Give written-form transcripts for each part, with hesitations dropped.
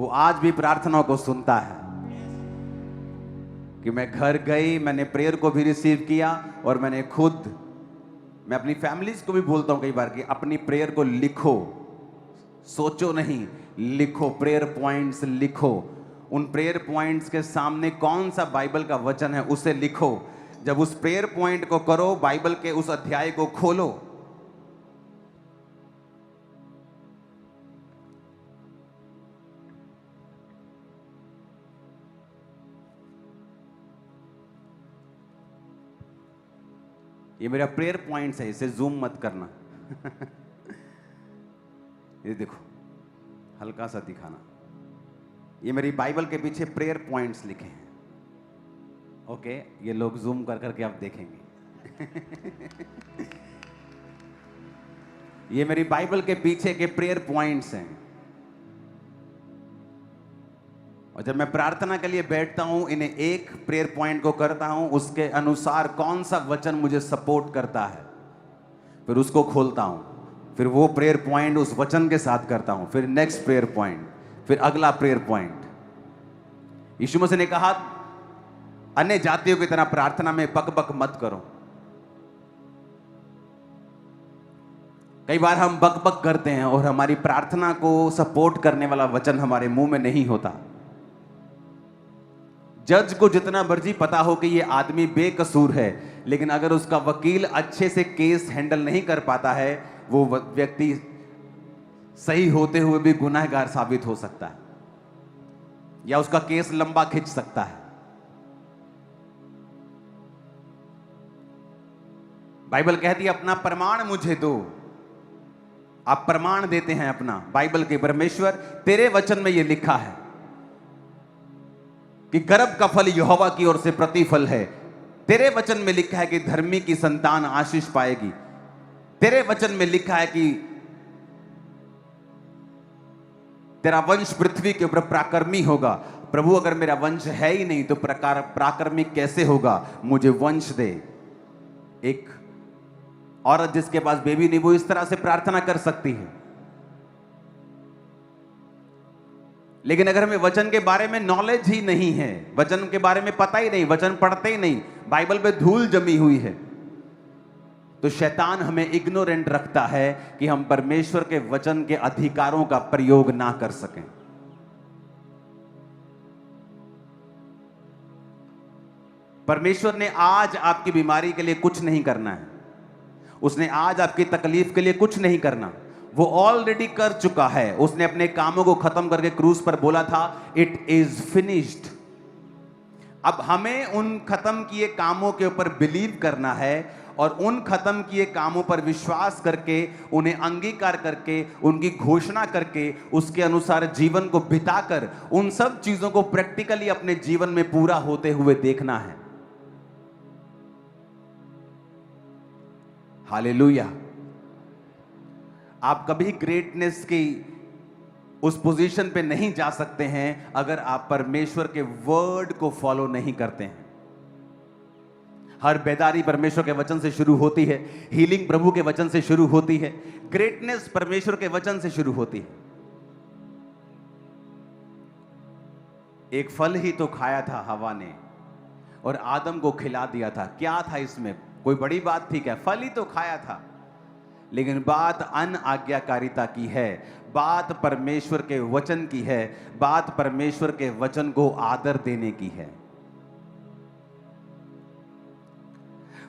वो आज भी प्रार्थनाओं को सुनता है। कि मैं घर गई, मैंने प्रेयर को भी रिसीव किया और मैं अपनी फैमिलीज को भी बोलता हूं कई बार कि अपनी प्रेयर को लिखो, सोचो नहीं, लिखो, प्रेयर पॉइंट्स लिखो। उन प्रेयर पॉइंट्स के सामने कौन सा बाइबल का वचन है उसे लिखो। जब उस प्रेयर पॉइंट को करो, बाइबल के उस अध्याय को खोलो। ये मेरा प्रेयर पॉइंट्स है, इसे जूम मत करना। ये देखो, हल्का सा दिखाना। ये मेरी बाइबल के पीछे प्रेयर पॉइंट्स लिखे हैं। ओके, ये लोग जूम कर करके आप देखेंगे। ये मेरी बाइबल के पीछे के प्रेयर पॉइंट्स हैं। और जब मैं प्रार्थना के लिए बैठता हूं, इन्हें एक प्रेयर पॉइंट को करता हूं, उसके अनुसार कौन सा वचन मुझे सपोर्ट करता है, फिर उसको खोलता हूं, फिर वो प्रेयर पॉइंट उस वचन के साथ करता हूं, फिर नेक्स्ट प्रेयर पॉइंट, फिर अगला प्रेयर पॉइंट। यीशु मसीह ने कहा, अन्य जातियों की तरह प्रार्थना में बक मत करो। कई बार हम बक करते हैं और हमारी प्रार्थना को सपोर्ट करने वाला वचन हमारे मुंह में नहीं होता। जज को जितना मर्जी पता हो कि ये आदमी बेकसूर है, लेकिन अगर उसका वकील अच्छे से केस हैंडल नहीं कर पाता है, वो व्यक्ति सही होते हुए भी गुनहगार साबित हो सकता है या उसका केस लंबा खिंच सकता है। बाइबल कहती है, अपना प्रमाण मुझे दो। आप प्रमाण देते हैं अपना बाइबल के, परमेश्वर तेरे वचन में यह लिखा है कि गर्भ का फल यहोवा की ओर से प्रतिफल है। तेरे वचन में लिखा है कि धर्मी की संतान आशीष पाएगी। तेरे वचन में लिखा है कि तेरा वंश पृथ्वी के ऊपर प्राकर्मी होगा। प्रभु, अगर मेरा वंश है ही नहीं तो प्राकर्मी कैसे होगा? मुझे वंश दे। एक औरत जिसके पास बेबी नहीं, वो इस तरह से प्रार्थना कर सकती है। लेकिन अगर हमें वचन के बारे में नॉलेज ही नहीं है, वचन के बारे में पता ही नहीं, वचन पढ़ते ही नहीं, बाइबल पे धूल जमी हुई है, तो शैतान हमें इग्नोरेंट रखता है कि हम परमेश्वर के वचन के अधिकारों का प्रयोग ना कर सकें। परमेश्वर ने आज आपकी बीमारी के लिए कुछ नहीं करना है, उसने आज आपकी तकलीफ के लिए कुछ नहीं करना, वो ऑलरेडी कर चुका है। उसने अपने कामों को खत्म करके क्रूस पर बोला था, इट इज फिनिश्ड। अब हमें उन खत्म किए कामों के ऊपर बिलीव करना है और उन खत्म किए कामों पर विश्वास करके, उन्हें अंगीकार करके, उनकी घोषणा करके, उसके अनुसार जीवन को बिताकर उन सब चीजों को प्रैक्टिकली अपने जीवन में पूरा होते हुए देखना है। हालेलुया। आप कभी ग्रेटनेस की उस पोजीशन पे नहीं जा सकते हैं अगर आप परमेश्वर के वर्ड को फॉलो नहीं करते हैं। हर बेदारी परमेश्वर के वचन से शुरू होती है, हीलिंग प्रभु के वचन से शुरू होती है, ग्रेटनेस परमेश्वर के वचन से शुरू होती है। एक फल ही तो खाया था हवा ने और आदम को खिला दिया था। क्या था इसमें? कोई बड़ी बात थी क्या? फल ही तो खाया था। लेकिन बात अनआज्ञाकारिता की है, बात परमेश्वर के वचन की है, बात परमेश्वर के वचन को आदर देने की है।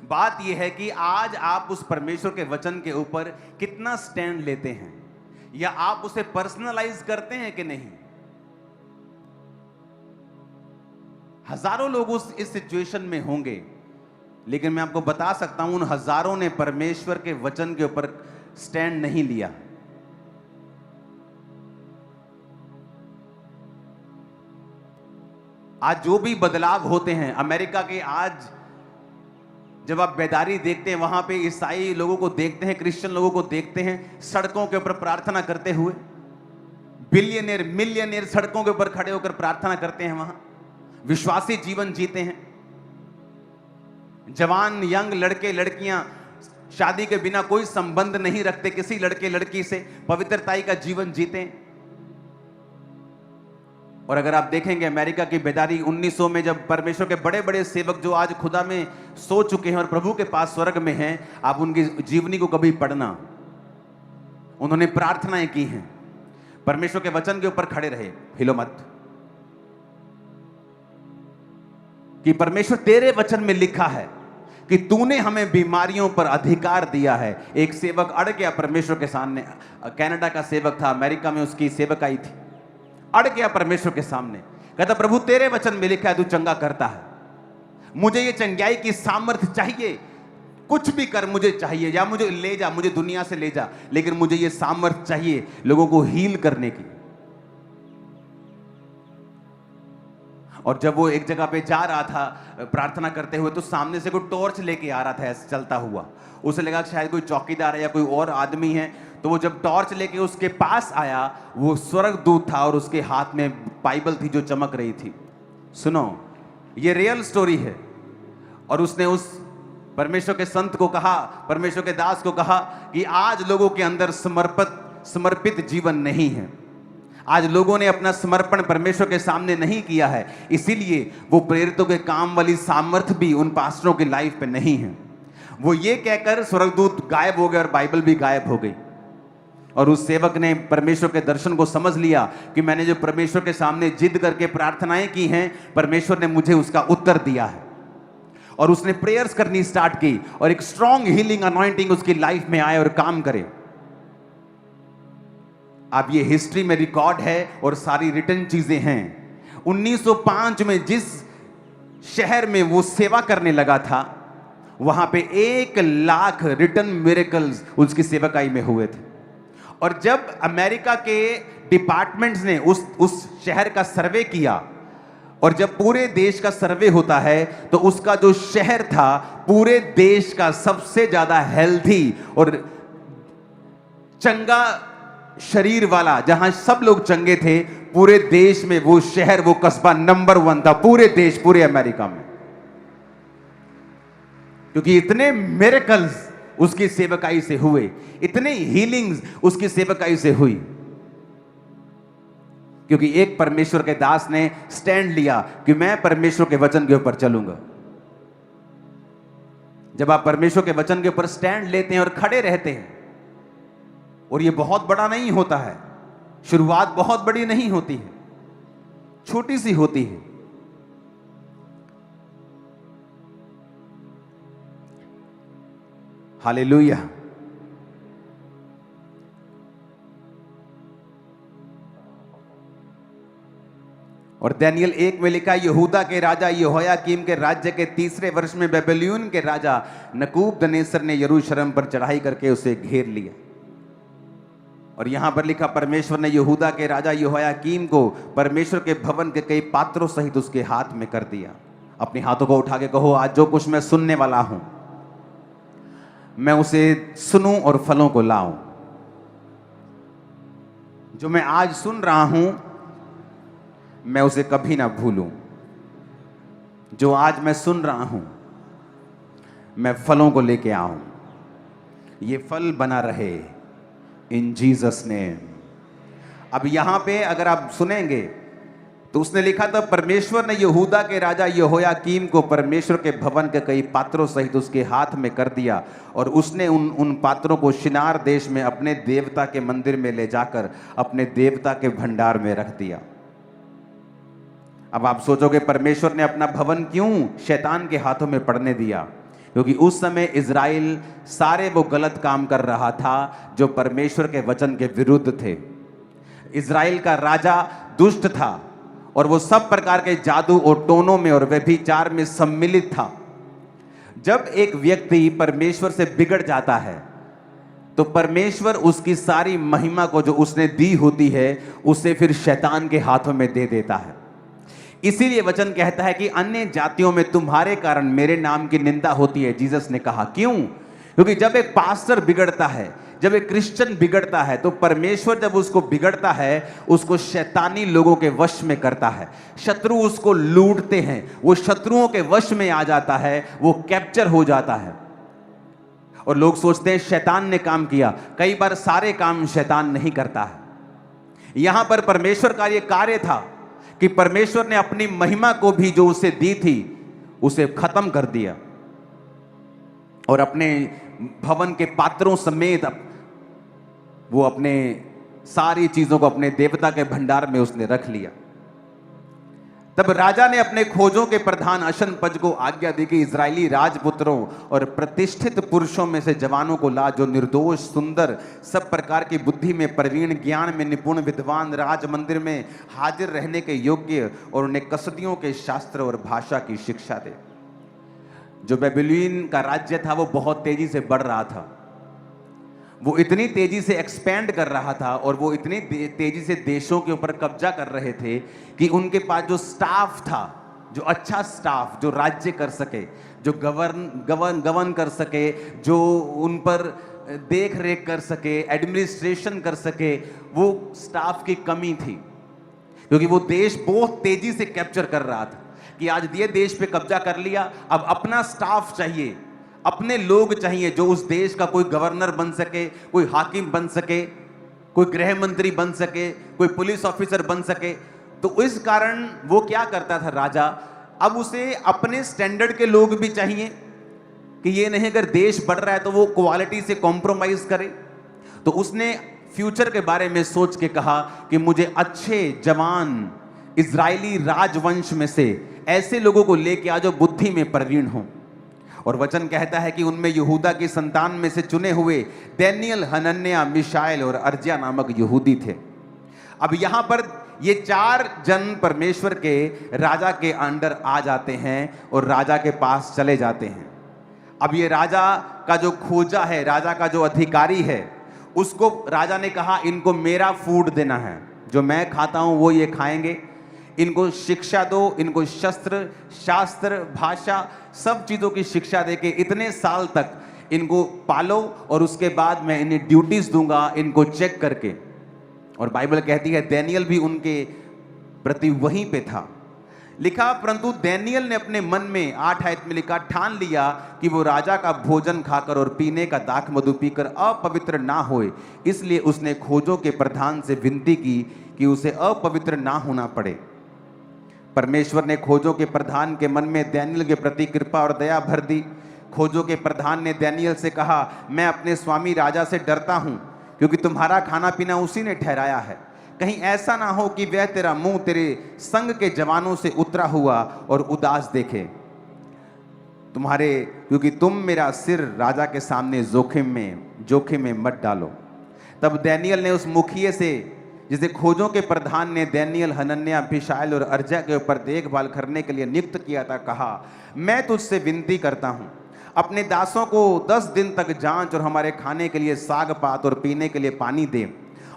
बात यह है कि आज आप उस परमेश्वर के वचन के ऊपर कितना स्टैंड लेते हैं, या आप उसे पर्सनलाइज करते हैं कि नहीं। हजारों लोग इस सिचुएशन में होंगे, लेकिन मैं आपको बता सकता हूं, उन हजारों ने परमेश्वर के वचन के ऊपर स्टैंड नहीं लिया। आज जो भी बदलाव होते हैं अमेरिका के, आज जब आप बेदारी देखते हैं, वहां पे ईसाई लोगों को देखते हैं, क्रिश्चियन लोगों को देखते हैं सड़कों के ऊपर प्रार्थना करते हुए। बिलियनियर मिलियनियर सड़कों के ऊपर खड़े होकर प्रार्थना करते हैं, वहां विश्वासी जीवन जीते हैं। जवान यंग लड़के लड़कियां शादी के बिना कोई संबंध नहीं रखते किसी लड़के लड़की से, पवित्रताई का जीवन जीते। और अगर आप देखेंगे अमेरिका की बेदारी 1900 में, जब परमेश्वर के बड़े बड़े सेवक जो आज खुदा में सो चुके हैं और प्रभु के पास स्वर्ग में हैं, आप उनकी जीवनी को कभी पढ़ना, उन्होंने प्रार्थनाएं की हैं, परमेश्वर के वचन के ऊपर खड़े रहे, हिलो मत, कि परमेश्वर तेरे वचन में लिखा है कि तूने हमें बीमारियों पर अधिकार दिया है। एक सेवक अड़ गया परमेश्वर के सामने, कनाडा का सेवक था, अमेरिका में उसकी सेवकाई थी, अड़ गया परमेश्वर के सामने, कहता प्रभु तेरे वचन में लिखा है तू चंगा करता है, मुझे ये चंगाई की सामर्थ्य चाहिए, कुछ भी कर मुझे चाहिए, या मुझे ले जा, मुझे दुनिया से ले जा, लेकिन मुझे ये सामर्थ्य चाहिए लोगों को हील करने की। और जब वो एक जगह पे जा रहा था प्रार्थना करते हुए, तो सामने से कोई टॉर्च लेके आ रहा था ऐसे चलता हुआ, उसे लगा शायद कोई चौकीदार है या कोई और आदमी है, तो वो जब टॉर्च लेके उसके पास आया, वो स्वर्गदूत था और उसके हाथ में बाइबल थी जो चमक रही थी। सुनो, ये रियल स्टोरी है। और उसने उस परमेश्वर के संत को कहा, परमेश्वर के दास को कहा कि आज लोगों के अंदर समर्पित जीवन नहीं है, आज लोगों ने अपना समर्पण परमेश्वर के सामने नहीं किया है, इसीलिए वो प्रेरितों के काम वाली सामर्थ्य भी उन पास्टरों की लाइफ पे नहीं है। वो ये कहकर स्वर्गदूत गायब हो गए और बाइबल भी गायब हो गई। और उस सेवक ने परमेश्वर के दर्शन को समझ लिया कि मैंने जो परमेश्वर के सामने जिद करके प्रार्थनाएं की हैं, परमेश्वर ने मुझे उसका उत्तर दिया है। और उसने प्रेयर्स करनी स्टार्ट की और एक स्ट्रॉन्ग हीलिंग अनॉइंटिंग उसकी लाइफ में आए और काम करे। अब ये हिस्ट्री में रिकॉर्ड है और सारी रिटन चीजें हैं। 1905 में जिस शहर में वो सेवा करने लगा था, वहां पे 1 लाख रिटन मिरेकल्स उसकी सेवकाई में हुए थे। और जब अमेरिका के डिपार्टमेंट्स ने उस शहर का सर्वे किया, और जब पूरे देश का सर्वे होता है, तो उसका जो शहर था पूरे देश का सबसे ज्यादा हेल्थी और चंगा शरीर वाला, जहां सब लोग चंगे थे, पूरे देश में वो शहर, वो कस्बा नंबर 1 था पूरे देश, पूरे अमेरिका में, क्योंकि इतने मिरेकल्स उसकी सेवकाई से हुए, इतने हीलिंग्स उसकी सेवकाई से हुई, क्योंकि एक परमेश्वर के दास ने स्टैंड लिया कि मैं परमेश्वर के वचन के ऊपर चलूंगा। जब आप परमेश्वर के वचन के ऊपर स्टैंड लेते हैं और खड़े रहते हैं, और ये बहुत बड़ा नहीं होता है, शुरुआत बहुत बड़ी नहीं होती है, छोटी सी होती है। हालेलुया। और दानियल 1 में लिखा, यहूदा के राजा यहोयाकीम के राज्य के 3रे वर्ष में बेबीलोन के राजा नबूकदनेस्सर ने यरूशलेम पर चढ़ाई करके उसे घेर लिया। और यहां पर लिखा, परमेश्वर ने यहूदा के राजा यहोयाकीम को परमेश्वर के भवन के कई पात्रों सहित उसके हाथ में कर दिया। अपने हाथों को उठा के कहो, आज जो कुछ मैं सुनने वाला हूं, मैं उसे सुनूं और फलों को लाऊं। जो मैं आज सुन रहा हूं, मैं उसे कभी ना भूलूं। जो आज मैं सुन रहा हूं, मैं फलों को लेके आऊं, ये फल बना रहे इन जीसस नेम। अब यहां पे अगर आप सुनेंगे तो उसने लिखा था, परमेश्वर ने यहूदा के राजा यहोयाकीम को परमेश्वर के भवन के कई पात्रों सहित उसके हाथ में कर दिया, और उसने उन पात्रों को शिनार देश में अपने देवता के मंदिर में ले जाकर अपने देवता के भंडार में रख दिया। अब आप सोचोगे, परमेश्वर ने अपना भवन क्यों शैतान के हाथों में पड़ने दिया? क्योंकि उस समय इज़राइल सारे वो गलत काम कर रहा था जो परमेश्वर के वचन के विरुद्ध थे। इज़राइल का राजा दुष्ट था और वो सब प्रकार के जादू और टोनों में और व्यभिचार में सम्मिलित था। जब एक व्यक्ति परमेश्वर से बिगड़ जाता है, तो परमेश्वर उसकी सारी महिमा को जो उसने दी होती है, उसे फिर शैतान के हाथों में दे देता है। इसीलिए वचन कहता है कि अन्य जातियों में तुम्हारे कारण मेरे नाम की निंदा होती है। जीसस ने कहा, क्यों? क्योंकि जब एक पास्टर बिगड़ता है, जब एक क्रिश्चियन बिगड़ता है, तो परमेश्वर जब उसको बिगड़ता है, उसको शैतानी लोगों के वश में करता है। शत्रु उसको लूटते हैं, वो शत्रुओं के वश में आ जाता है, वो कैप्चर हो जाता है। और लोग सोचते हैं शैतान ने काम किया। कई बार सारे काम शैतान नहीं करता है। यहां पर परमेश्वर का ये कार्य था कि परमेश्वर ने अपनी महिमा को भी जो उसे दी थी उसे खत्म कर दिया और अपने भवन के पात्रों समेत वो अपने सारी चीजों को अपने देवता के भंडार में उसने रख लिया। तब राजा ने अपने खोजों के प्रधान अशनपज को आज्ञा दी कि इजरायली राजपुत्रों और प्रतिष्ठित पुरुषों में से जवानों को ला, जो निर्दोष, सुंदर, सब प्रकार की बुद्धि में प्रवीण, ज्ञान में निपुण, विद्वान, राज मंदिर में हाजिर रहने के योग्य, और उन्हें कसदियों के शास्त्र और भाषा की शिक्षा दे। जो बेबीलोन का राज्य था वो बहुत तेजी से बढ़ रहा था, वो इतनी तेजी से एक्सपैंड कर रहा था और वो इतनी तेजी से देशों के ऊपर कब्जा कर रहे थे कि उनके पास जो स्टाफ था, जो अच्छा स्टाफ, जो राज्य कर सके, जो गवर्न कर सके, जो उन पर देख रेख कर सके, एडमिनिस्ट्रेशन कर सके, वो स्टाफ की कमी थी। क्योंकि वो देश बहुत तेजी से कैप्चर कर रहा था कि आज ये देश पे कब्जा कर लिया, अब अपना स्टाफ चाहिए, अपने लोग चाहिए जो उस देश का कोई गवर्नर बन सके, कोई हाकिम बन सके, कोई गृह मंत्री बन सके, कोई पुलिस ऑफिसर बन सके। तो इस कारण वो क्या करता था राजा, अब उसे अपने स्टैंडर्ड के लोग भी चाहिए कि ये नहीं अगर देश बढ़ रहा है तो वो क्वालिटी से कॉम्प्रोमाइज करे। तो उसने फ्यूचर के बारे में सोच के कहा कि मुझे अच्छे जवान इजरायली राजवंश में से ऐसे लोगों को लेके आ जो बुद्धि में प्रवीण हों। और वचन कहता है कि उनमें यहूदा की संतान में से चुने हुए दानियेल, हनन्याह, मिशाएल और अर्जिया नामक यहूदी थे। अब यहां पर ये 4 जन परमेश्वर के राजा के अंडर आ जाते हैं और राजा के पास चले जाते हैं। अब ये राजा का जो खोजा है, राजा का जो अधिकारी है, उसको राजा ने कहा इनको मेरा फूड देना है, जो मैं खाता हूं वो ये खाएंगे, इनको शिक्षा दो, इनको शस्त्र, शास्त्र, भाषा, सब चीजों की शिक्षा देके इतने साल तक इनको पालो और उसके बाद मैं इन्हें ड्यूटीज दूंगा, इनको चेक करके। और बाइबल कहती है दानियेल भी उनके प्रति वहीं पे था। लिखा, परंतु दानियेल ने अपने मन में 8 आयत में लिखा, ठान लिया कि वो राजा का भोजन खाकर और पीने का दाख मधु पीकर अपवित्र ना होए, इसलिए उसने खोजों के प्रधान से विनती की कि उसे अपवित्र ना होना पड़े। परमेश्वर ने खोजों के प्रधान के मन में दानियेल के प्रति कृपा और दया भर दी। खोजों के प्रधान ने दानियेल से कहा, मैं अपने स्वामी राजा से डरता हूं, क्योंकि तुम्हारा खाना पीना उसी ने ठहराया है। कहीं ऐसा ना हो कि वह तेरा मुंह तेरे संग के जवानों से उतरा हुआ और उदास देखे तुम्हारे, क्योंकि तुम मेरा सिर राजा के सामने जोखिम में मत डालो। तब दानियेल ने उस मुखिए से, जिसे खोजों के प्रधान ने दानियेल, हनन्याह, मिशाएल और अर्जिया के ऊपर देखभाल करने के लिए नियुक्त किया था, कहा, मैं तुझसे विनती करता हूं, अपने दासों को 10 दिन तक जांच और हमारे खाने के लिए साग पात और पीने के लिए पानी दे,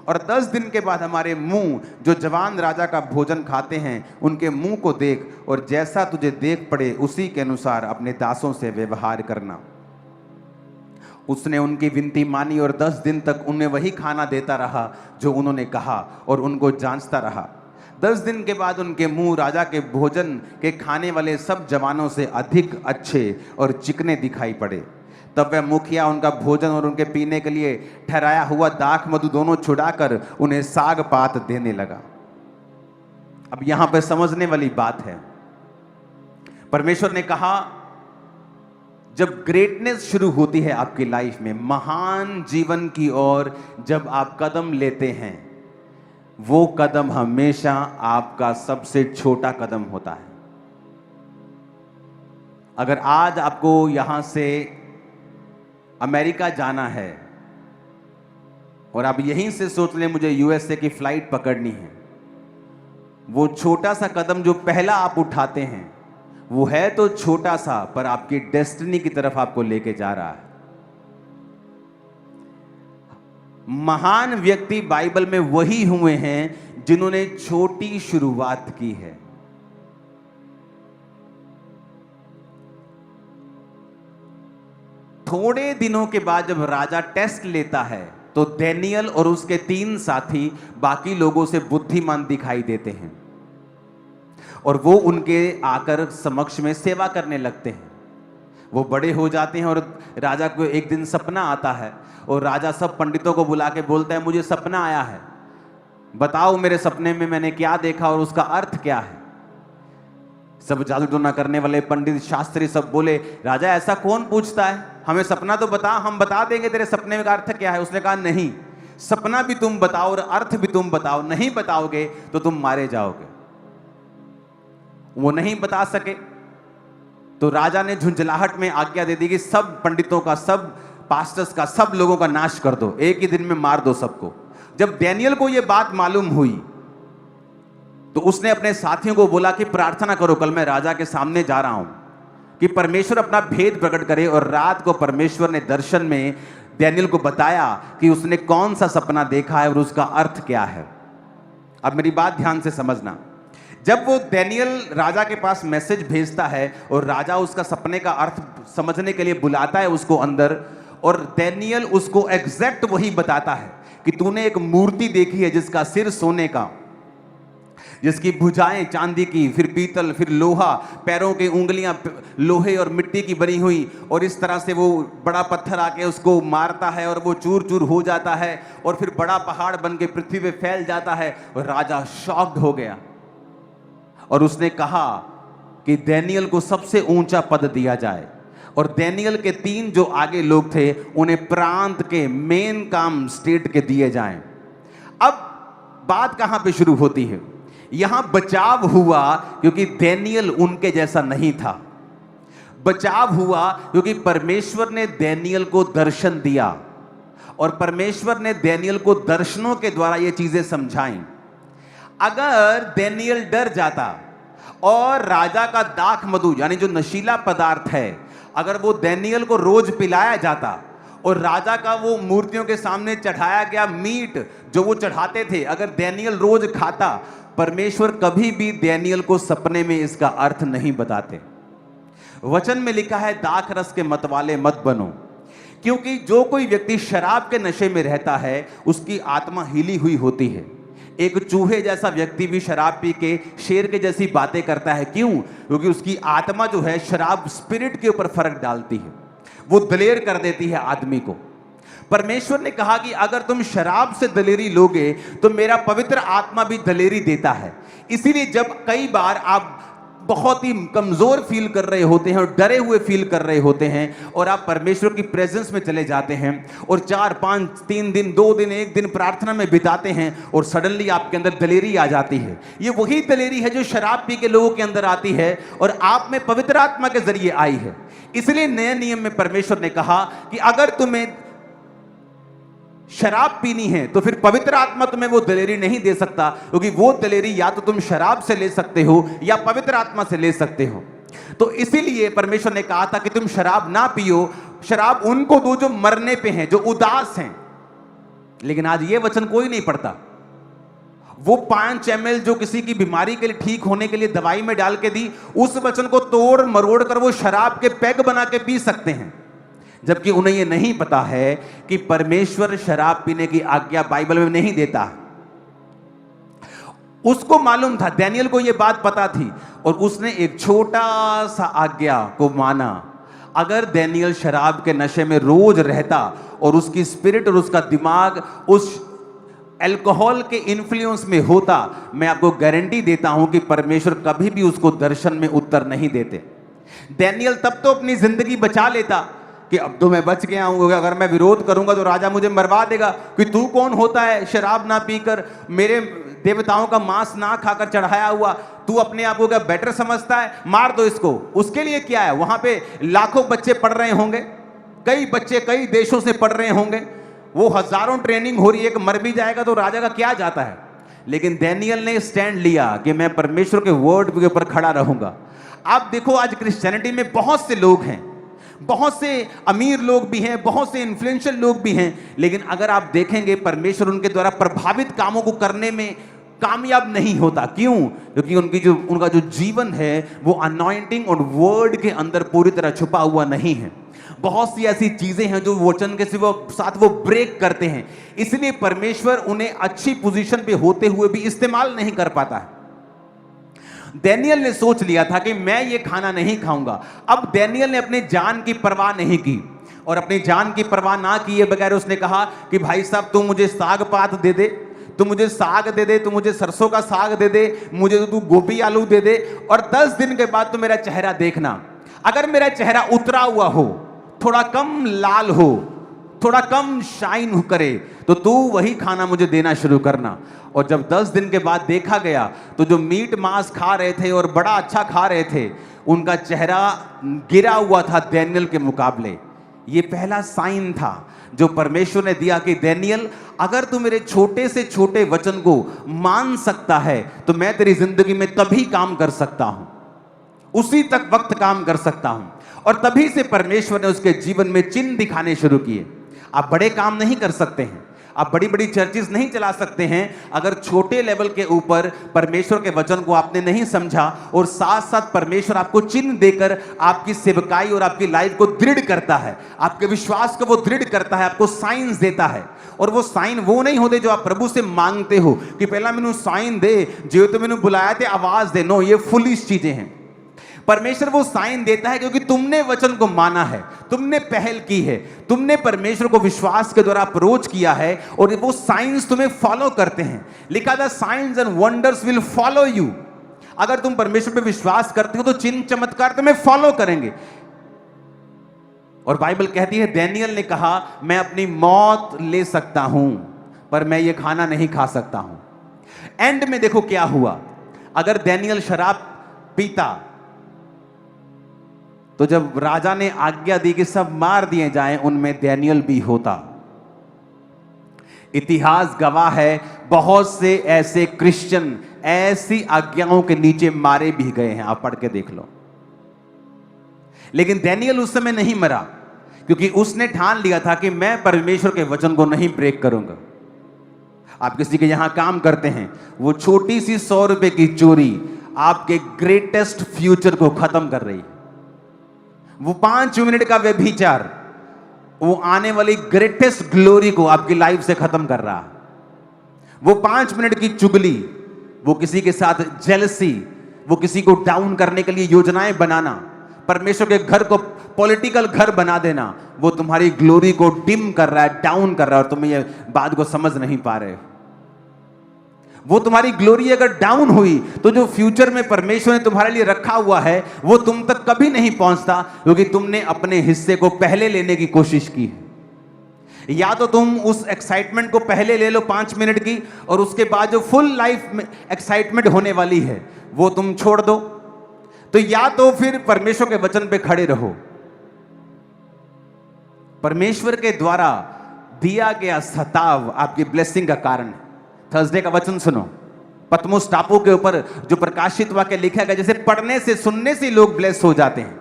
और 10 दिन के बाद हमारे मुंह जो जवान राजा का भोजन खाते हैं उनके मुंह को देख, और जैसा तुझे देख पड़े उसी के अनुसार अपने दासों से व्यवहार करना। उसने उनकी विनती मानी और 10 दिन तक उन्हें वही खाना देता रहा जो उन्होंने कहा, और उनको जांचता रहा। 10 दिन के बाद उनके मुंह राजा के भोजन के खाने वाले सब जवानों से अधिक अच्छे और चिकने दिखाई पड़े। तब वह मुखिया उनका भोजन और उनके पीने के लिए ठहराया हुआ दाख मधु दोनों छुड़ाकर उन्हें साग पात देने लगा। अब यहां पर समझने वाली बात है, परमेश्वर ने कहा जब ग्रेटनेस शुरू होती है आपकी लाइफ में, महान जीवन की ओर जब आप कदम लेते हैं, वो कदम हमेशा आपका सबसे छोटा कदम होता है। अगर आज आपको यहां से अमेरिका जाना है और आप यहीं से सोच लें मुझे यूएसए की फ्लाइट पकड़नी है, वो छोटा सा कदम जो पहला आप उठाते हैं वो है तो छोटा सा, पर आपकी डेस्टिनी की तरफ आपको लेके जा रहा है। महान व्यक्ति बाइबल में वही हुए हैं जिन्होंने छोटी शुरुआत की है। थोड़े दिनों के बाद जब राजा टेस्ट लेता है तो दानियेल और उसके 3 साथी बाकी लोगों से बुद्धिमान दिखाई देते हैं और वो उनके आकर समक्ष में सेवा करने लगते हैं। वो बड़े हो जाते हैं और राजा को एक दिन सपना आता है और राजा सब पंडितों को बुला के बोलता है, मुझे सपना आया है बताओ मेरे सपने में मैंने क्या देखा और उसका अर्थ क्या है। सब जादू टोना करने वाले पंडित शास्त्री सब बोले, राजा ऐसा कौन पूछता है, हमें सपना तो बता, हम बता देंगे तेरे सपने का अर्थ क्या है। उसने कहा नहीं, सपना भी तुम बताओ और अर्थ भी तुम बताओ, नहीं बताओगे तो तुम मारे जाओगे। वो नहीं बता सके तो राजा ने झुंझलाहट में आज्ञा दे दी कि सब पंडितों का, सब पास्टर्स का, सब लोगों का नाश कर दो, एक ही दिन में मार दो सबको। जब डैनियल को यह बात मालूम हुई तो उसने अपने साथियों को बोला कि प्रार्थना करो, कल मैं राजा के सामने जा रहा हूं कि परमेश्वर अपना भेद प्रकट करे। और रात को परमेश्वर ने दर्शन में डैनियल को बताया कि उसने कौन सा सपना देखा है और उसका अर्थ क्या है। अब मेरी बात ध्यान से समझना, जब वो डैनियल राजा के पास मैसेज भेजता है और राजा उसका सपने का अर्थ समझने के लिए बुलाता है उसको अंदर, और डैनियल उसको एग्जैक्ट वही बताता है कि तूने एक मूर्ति देखी है जिसका सिर सोने का, जिसकी भुजाएं चांदी की, फिर पीतल, फिर लोहा, पैरों की उंगलियां लोहे और मिट्टी की बनी हुई, और इस तरह से वो बड़ा पत्थर आके उसको मारता है और वो चूर चूर हो जाता है और फिर बड़ा पहाड़ बन के पृथ्वी पे फैल जाता है। और राजा शॉक्ड हो गया और उसने कहा कि डैनियल को सबसे ऊंचा पद दिया जाए, और डैनियल के 3 जो आगे लोग थे उन्हें प्रांत के मेन काम स्टेट के दिए जाएं। अब बात कहां पे शुरू होती है, यहां बचाव हुआ क्योंकि डैनियल उनके जैसा नहीं था। बचाव हुआ क्योंकि परमेश्वर ने डैनियल को दर्शन दिया और परमेश्वर ने डैनियल को दर्शनों के द्वारा ये चीजें समझाई। अगर डैनियल डर जाता और राजा का दाख मधु यानी जो नशीला पदार्थ है, अगर वो डैनियल को रोज पिलाया जाता और राजा का वो मूर्तियों के सामने चढ़ाया गया मीट जो वो चढ़ाते थे अगर डैनियल रोज खाता, परमेश्वर कभी भी डैनियल को सपने में इसका अर्थ नहीं बताते। वचन में लिखा है दाख रस के मतवाले मत बनो, क्योंकि जो कोई व्यक्ति शराब के नशे में रहता है उसकी आत्मा हिली हुई होती है। एक चूहे जैसा व्यक्ति भी शराब पी के शेर के जैसी बातें करता है। क्यों? क्योंकि उसकी आत्मा जो है शराब स्पिरिट के ऊपर फर्क डालती है, वो दलेर कर देती है आदमी को। परमेश्वर ने कहा कि अगर तुम शराब से दलेरी लोगे तो मेरा पवित्र आत्मा भी दलेरी देता है। इसीलिए जब कई बार आप बहुत ही कमजोर फील कर रहे होते हैं और डरे हुए फील कर रहे होते हैं और आप परमेश्वर की प्रेजेंस में चले जाते हैं और 4, 5, 3 दिन, 2 दिन, 1 दिन प्रार्थना में बिताते हैं और सडनली आपके अंदर दलेरी आ जाती है। ये वही दलेरी है जो शराब पी के लोगों के अंदर आती है और आप में पवित्र आत्मा के जरिए आई है। इसलिए नए नियम में परमेश्वर ने कहा कि अगर तुम्हें शराब पीनी है तो फिर पवित्र आत्मा तुम्हें वो दलेरी नहीं दे सकता, क्योंकि वो दलेरी या तो तुम शराब से ले सकते हो या पवित्र आत्मा से ले सकते हो। तो इसीलिए परमेश्वर ने कहा था कि तुम शराब ना पियो, शराब उनको दो जो मरने पे हैं, जो उदास हैं। लेकिन आज ये वचन कोई नहीं पढ़ता। वो 5 ml जो किसी की बीमारी के लिए ठीक होने के लिए दवाई में डाल के दी, उस वचन को तोड़ मरोड़ कर वो शराब के पैग बना के पी सकते हैं, जबकि उन्हें यह नहीं पता है कि परमेश्वर शराब पीने की आज्ञा बाइबल में नहीं देता। उसको मालूम था, डैनियल को यह बात पता थी और उसने एक छोटा सा आज्ञा को माना। अगर डैनियल शराब के नशे में रोज रहता और उसकी स्पिरिट और उसका दिमाग उस अल्कोहल के इन्फ्लुएंस में होता, मैं आपको गारंटी देता हूं कि परमेश्वर कभी भी उसको दर्शन में उत्तर नहीं देते। डैनियल तब तो अपनी जिंदगी बचा लेता कि अब तो मैं बच गया हूं, अगर मैं विरोध करूंगा तो राजा मुझे मरवा देगा कि तू कौन होता है शराब ना पीकर, मेरे देवताओं का मांस ना खाकर चढ़ाया हुआ, तू अपने आप को क्या बेटर समझता है, मार दो इसको। उसके लिए क्या है, वहां पे लाखों बच्चे पढ़ रहे होंगे, कई बच्चे कई देशों से पढ़ रहे होंगे, वो हजारों ट्रेनिंग हो रही है, एक मर भी जाएगा तो राजा का क्या जाता है। लेकिन डैनियल ने स्टैंड लिया कि मैं परमेश्वर के वर्ड के ऊपर खड़ा रहूंगा। आप देखो आज क्रिश्चियनिटी में बहुत से लोग हैं, बहुत से अमीर लोग भी हैं, बहुत से इन्फ्लुएंशियल लोग भी हैं, लेकिन अगर आप देखेंगे परमेश्वर उनके द्वारा प्रभावित कामों को करने में कामयाब नहीं होता। क्यों? क्योंकि उनका जो जीवन है वो अनॉइंटिंग और वर्ड के अंदर पूरी तरह छुपा हुआ नहीं है। बहुत सी ऐसी चीजें हैं जो वचन के साथ वो ब्रेक करते हैं, इसलिए परमेश्वर उन्हें अच्छी पोजीशन पे होते हुए भी इस्तेमाल नहीं कर पाता है। डैनियल ने सोच लिया था कि मैं ये खाना नहीं खाऊंगा। अब डैनियल ने अपने जान की परवाह नहीं की, और अपनी जान की परवाह ना किए बगैर उसने कहा कि भाई साहब तू मुझे साग पात दे दे, तू मुझे साग दे दे, तू मुझे सरसों का साग दे दे, मुझे तो तू गोभी आलू दे दे, और 10 दिन के बाद तू मेरा चेहरा देखना। अगर मेरा चेहरा उतरा हुआ हो, थोड़ा कम लाल हो, थोड़ा कम शाइन करे, तो तू वही खाना मुझे देना शुरू करना। और जब 10 दिन के बाद देखा गया तो जो मीट मांस खा रहे थे और बड़ा अच्छा खा रहे थे, उनका चेहरा गिरा हुआ था डैनियल के मुकाबले। ये पहला साइन था जो परमेश्वर ने दिया कि डैनियल, अगर तू मेरे छोटे से छोटे वचन को मान सकता है तो मैं तेरी जिंदगी में तभी काम कर सकता हूं, उसी तक वक्त काम कर सकता हूं। और तभी से परमेश्वर ने उसके जीवन में चिन्ह दिखाने शुरू किए। आप बड़े काम नहीं कर सकते हैं, आप बड़ी बड़ी चर्चेस नहीं चला सकते हैं अगर छोटे लेवल के ऊपर परमेश्वर के वचन को आपने नहीं समझा, और साथ साथ परमेश्वर आपको चिन्ह देकर आपकी सेवकाई और आपकी लाइफ को दृढ़ करता है, आपके विश्वास को वो दृढ़ करता है, आपको साइंस देता है। और वो साइन वो नहीं होते जो आप प्रभु से मांगते हो कि पहला मैनू साइन दे, जो तो मैनू बुलाया थे आवाज दे। नो, ये फुलिश चीजें हैं। परमेश्वर वो साइन देता है क्योंकि तुमने वचन को माना है, तुमने पहल की है, तुमने परमेश्वर को विश्वास के द्वारा अप्रोच किया है, और वो साइंस तुम्हें फॉलो करते हैं। लिखा था science and wonders will follow you. अगर तुम परमेश्वर पे विश्वास करते हो तो चिन्ह चमत्कार तुम्हें फॉलो करेंगे। और बाइबल कहती है डैनियल ने कहा, मैं अपनी मौत ले सकता हूं पर मैं ये खाना नहीं खा सकता हूं। एंड में देखो क्या हुआ। अगर डैनियल शराब पीता तो जब राजा ने आज्ञा दी कि सब मार दिए जाएं, उनमें डैनियल भी होता। इतिहास गवाह है, बहुत से ऐसे क्रिश्चियन ऐसी आज्ञाओं के नीचे मारे भी गए हैं, आप पढ़ के देख लो। लेकिन डैनियल उस समय नहीं मरा क्योंकि उसने ठान लिया था कि मैं परमेश्वर के वचन को नहीं ब्रेक करूंगा। आप किसी के यहां काम करते हैं, वो छोटी सी 100 रुपए की चोरी आपके ग्रेटेस्ट फ्यूचर को खत्म कर रही है। वो 5 मिनट का व्यभिचार वो आने वाली ग्रेटेस्ट ग्लोरी को आपकी लाइफ से खत्म कर रहा है। वो 5 मिनट की चुगली, वो किसी के साथ जेलसी, वो किसी को डाउन करने के लिए योजनाएं बनाना, परमेश्वर के घर को पॉलिटिकल घर बना देना, वो तुम्हारी ग्लोरी को डिम कर रहा है, डाउन कर रहा है, और तुम ये बात को समझ नहीं पा रहे हो। वो तुम्हारी ग्लोरी अगर डाउन हुई तो जो फ्यूचर में परमेश्वर ने तुम्हारे लिए रखा हुआ है वो तुम तक कभी नहीं पहुंचता, क्योंकि तुमने अपने हिस्से को पहले लेने की कोशिश की है। या तो तुम उस एक्साइटमेंट को पहले ले लो 5 मिनट की, और उसके बाद जो फुल लाइफ में एक्साइटमेंट होने वाली है वो तुम छोड़ दो, तो या तो फिर परमेश्वर के वचन पे खड़े रहो। परमेश्वर के द्वारा दिया गया सताव आपकी ब्लेसिंग का कारण है। थर्सडे का वचन सुनो, पतमुस टापू के ऊपर जो प्रकाशित वाक्य लिखा गया, जैसे पढ़ने से सुनने से लोग ब्लेस हो जाते हैं।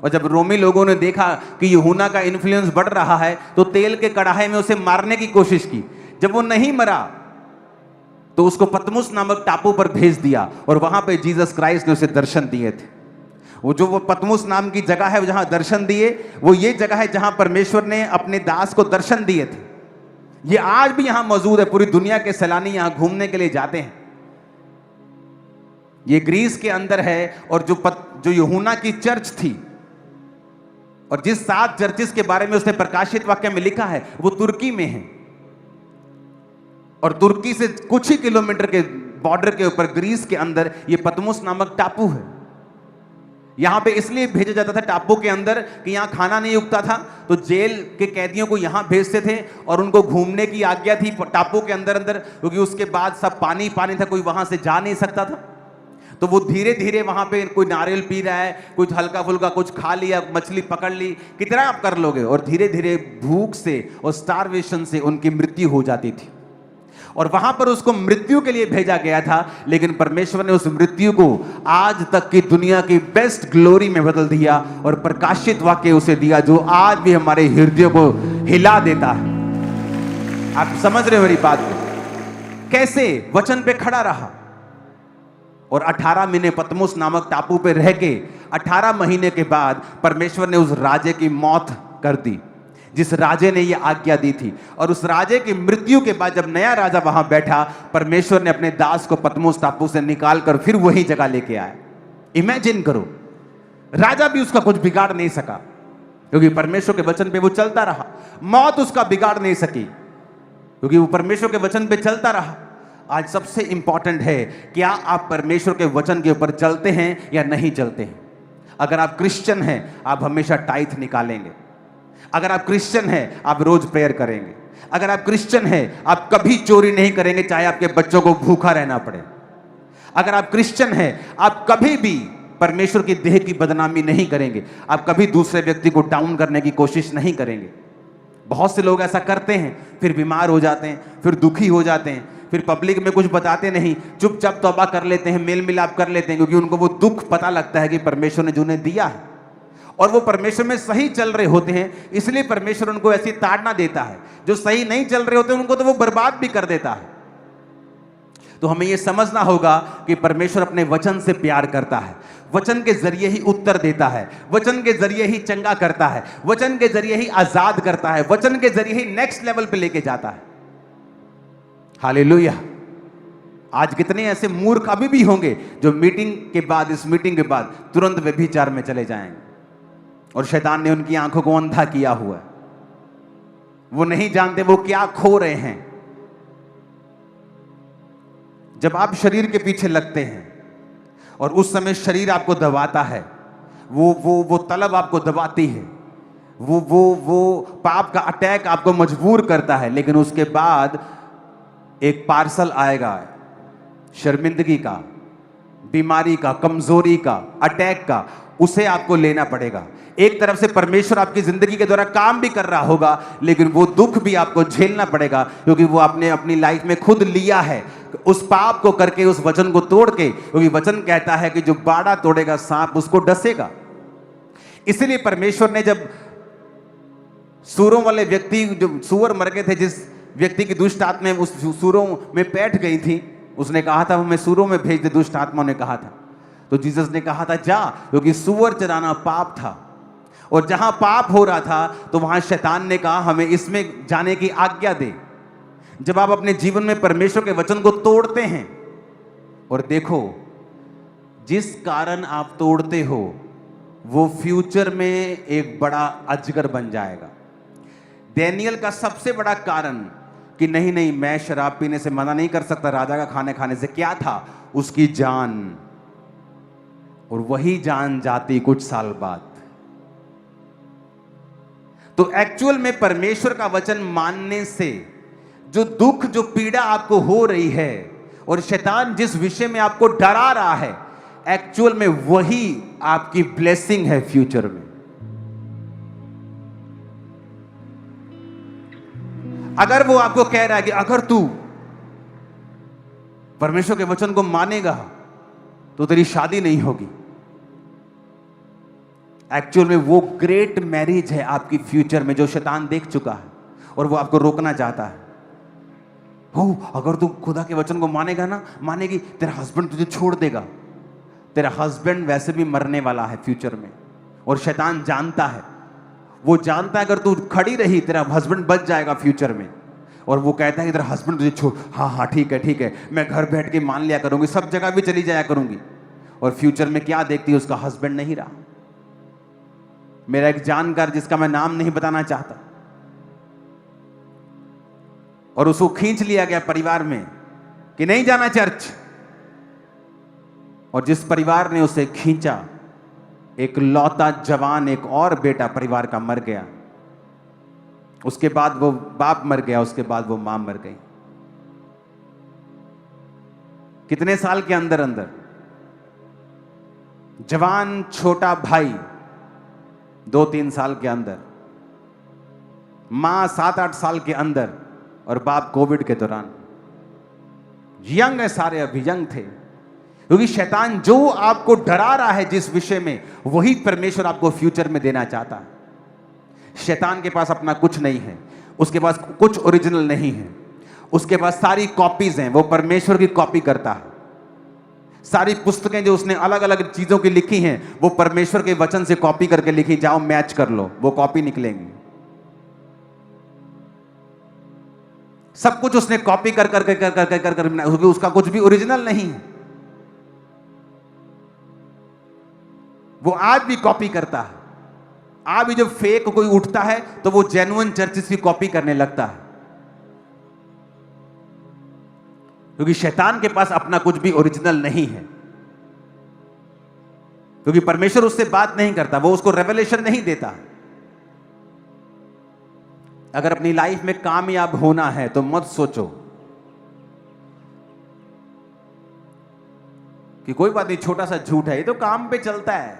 और जब रोमी लोगों ने देखा कि यूहन्ना का इन्फ्लुएंस बढ़ रहा है तो तेल के कड़ाहे में उसे मारने की कोशिश की। जब वो नहीं मरा तो उसको पतमुस नामक टापू पर भेज दिया, और वहां पे जीसस क्राइस्ट ने उसे दर्शन दिए थे। वो पतमुस नाम की जगह है जहां दर्शन दिए, वो ये जगह है जहां परमेश्वर ने अपने दास को दर्शन दिए थे। ये आज भी यहां मौजूद है, पूरी दुनिया के सैलानी यहां घूमने के लिए जाते हैं। ये ग्रीस के अंदर है, और जो यूहन्ना की चर्च थी और जिस 7 चर्चेस के बारे में उसने प्रकाशित वाक्य में लिखा है वो तुर्की में है, और तुर्की से कुछ ही किलोमीटर के बॉर्डर के ऊपर ग्रीस के अंदर ये पतमुस नामक टापू है। यहां पे इसलिए भेजा जाता था टापू के अंदर कि यहां खाना नहीं उगता था, तो जेल के कैदियों को यहां भेजते थे, और उनको घूमने की आज्ञा थी टापू के अंदर अंदर, क्योंकि उसके बाद सब पानी पानी था, कोई वहां से जा नहीं सकता था। तो वो धीरे धीरे वहां पे कोई नारियल पी रहा है, कुछ हल्का फुल्का कुछ खा लिया, मछली पकड़ ली, कितना आप कर लोगे, और धीरे धीरे भूख से और स्टारवेशन से उनकी मृत्यु हो जाती थी। और वहां पर उसको मृत्यु के लिए भेजा गया था, लेकिन परमेश्वर ने उस मृत्यु को आज तक की दुनिया की बेस्ट ग्लोरी में बदल दिया, और प्रकाशित वाक्य उसे दिया जो आज भी हमारे हृदय को हिला देता है। आप समझ रहे हो मेरी बात को? कैसे वचन पे खड़ा रहा, और 18 महीने पतमुस नामक टापू पे रह के 18 महीने के बाद परमेश्वर ने उस राजे की मौत कर दी जिस राजे ने यह आज्ञा दी थी। और उस राजे की मृत्यु के बाद जब नया राजा वहां बैठा, परमेश्वर ने अपने दास को पतमुस टापू से निकालकर फिर वही जगह लेके आया। इमेजिन करो, राजा भी उसका कुछ बिगाड़ नहीं सका, क्योंकि परमेश्वर के वचन पे वो चलता रहा। मौत उसका बिगाड़ नहीं सकी। क्योंकि वो परमेश्वर के वचन पे चलता रहा। आज सबसे इंपॉर्टेंट है, क्या आप परमेश्वर के वचन के ऊपर चलते हैं या नहीं चलते हैं। अगर आप क्रिश्चियन हैं, आप हमेशा टाइथ निकालेंगे। अगर आप क्रिश्चियन हैं, आप रोज प्रेयर करेंगे। अगर आप क्रिश्चियन हैं, आप कभी चोरी नहीं करेंगे, चाहे आपके बच्चों को भूखा रहना पड़े। अगर आप क्रिश्चियन हैं, आप कभी भी परमेश्वर की देह की बदनामी नहीं करेंगे। आप कभी दूसरे व्यक्ति को डाउन करने की कोशिश नहीं करेंगे। बहुत से लोग ऐसा करते हैं, फिर बीमार हो जाते हैं, फिर दुखी हो जाते हैं, फिर पब्लिक में कुछ बताते नहीं, चुपचाप तौबा कर लेते हैं, मेल मिलाप कर लेते हैं, क्योंकि उनको वो दुख पता लगता है कि परमेश्वर ने जो उन्हें दिया है और वो परमेश्वर में सही चल रहे होते हैं, इसलिए परमेश्वर उनको ऐसी ताड़ना देता है। जो सही नहीं चल रहे होते उनको तो वो बर्बाद भी कर देता है। तो हमें यह समझना होगा कि परमेश्वर अपने वचन से प्यार करता है, वचन के जरिए ही उत्तर देता है, वचन के जरिए ही चंगा करता है, वचन के जरिए ही आजाद करता है, वचन के जरिए ही नेक्स्ट लेवल पे लेके जाता है। हालेलुया। आज कितने ऐसे मूर्ख अभी भी होंगे जो मीटिंग के बाद, इस मीटिंग के बाद तुरंत व्यभिचार में चले जाएंगे और शैतान ने उनकी आंखों को अंधा किया हुआ है। वो नहीं जानते वो क्या खो रहे हैं। जब आप शरीर के पीछे लगते हैं और उस समय शरीर आपको दबाता है, वो तलब आपको दबाती है, वो पाप का अटैक आपको मजबूर करता है, लेकिन उसके बाद एक पार्सल आएगा शर्मिंदगी का, बीमारी का, कमजोरी का, अटैक का, उसे आपको लेना पड़ेगा। एक तरफ से परमेश्वर आपकी जिंदगी के द्वारा काम भी कर रहा होगा, लेकिन वो दुख भी आपको झेलना पड़ेगा, क्योंकि वो आपने अपनी लाइफ में खुद लिया है उस पाप को करके, उस वचन को तोड़ के। क्योंकि वचन कहता है कि जो बाड़ा तोड़ेगा सांप उसको डसेगा। इसलिए परमेश्वर ने जब सूरों वाले व्यक्ति, जो सूअर मर गए थे, जिस व्यक्ति की दुष्ट आत्मा उस सूरों में बैठ गई थी, उसने कहा था हमें सूरों में भेज दे, दुष्ट आत्मा ने कहा था। तो जीसस ने कहा था जा, क्योंकि सूअर चराना पाप था और जहां पाप हो रहा था तो वहां शैतान ने कहा हमें इसमें जाने की आज्ञा दे। जब आप अपने जीवन में परमेश्वर के वचन को तोड़ते हैं, और देखो जिस कारण आप तोड़ते हो वो फ्यूचर में एक बड़ा अजगर बन जाएगा। डैनियल का सबसे बड़ा कारण कि नहीं नहीं मैं शराब पीने से मना नहीं कर सकता, राजा का खाने खाने से, क्या था? उसकी जान। और वही जान जाती कुछ साल बाद। तो एक्चुअल में परमेश्वर का वचन मानने से जो दुख, जो पीड़ा आपको हो रही है और शैतान जिस विषय में आपको डरा रहा है, एक्चुअल में वही आपकी ब्लेसिंग है फ्यूचर में। अगर वो आपको कह रहा है कि अगर तू परमेश्वर के वचन को मानेगा तो तेरी शादी नहीं होगी, एक्चुअल में वो ग्रेट मैरिज है आपकी फ्यूचर में, जो शैतान देख चुका है और वो आपको रोकना चाहता है। हो, अगर तू खुदा के वचन को मानेगा ना, मानेगी, तेरा हस्बैंड तुझे छोड़ देगा। तेरा हस्बैंड वैसे भी मरने वाला है फ्यूचर में, और शैतान जानता है, वो जानता है अगर तू खड़ी रही तेरा हस्बैंड बच जाएगा फ्यूचर में। और वो कहता है कि तेरा हस्बैंड तुझे छोड़, हाँ हाँ ठीक है, मैं घर बैठ के मान लिया करूंगी, सब जगह भी चली जाया करूंगी। और फ्यूचर में क्या देखती है, उसका हस्बैंड नहीं रहा। मेरा एक जानकार, जिसका मैं नाम नहीं बताना चाहता, और उसको खींच लिया गया परिवार में कि नहीं जाना चर्च, और जिस परिवार ने उसे खींचा, एक लौता जवान, एक और बेटा परिवार का मर गया। उसके बाद वो बाप मर गया, उसके बाद वो मां मर गई। कितने साल के अंदर अंदर? जवान छोटा भाई 2-3 साल के अंदर, मां 7-8 साल के अंदर, और बाप कोविड के दौरान। यंग है सारे, अभी यंग थे। क्योंकि शैतान जो आपको डरा रहा है जिस विषय में, वही परमेश्वर आपको फ्यूचर में देना चाहता है। शैतान के पास अपना कुछ नहीं है, उसके पास कुछ ओरिजिनल नहीं है, उसके पास सारी कॉपीज हैं। वो परमेश्वर की कॉपी करता है। सारी पुस्तकें जो उसने अलग अलग चीजों की लिखी हैं, वो परमेश्वर के वचन से कॉपी करके लिखी। जाओ मैच कर लो, वो कॉपी निकलेंगी। सब कुछ उसने कॉपी कर कर कर कर कर कर कर, कर, उसका कुछ भी ओरिजिनल नहीं है। वो आज भी कॉपी करता है। आज भी जब फेक कोई उठता है तो वो जेन्युइन चर्चेस की कॉपी करने लगता है। क्योंकि शैतान के पास अपना कुछ भी ओरिजिनल नहीं है, क्योंकि परमेश्वर उससे बात नहीं करता, वो उसको रेवलेशन नहीं देता। अगर अपनी लाइफ में कामयाब होना है तो मत सोचो कि कोई बात नहीं, छोटा सा झूठ है, ये तो काम पे चलता है,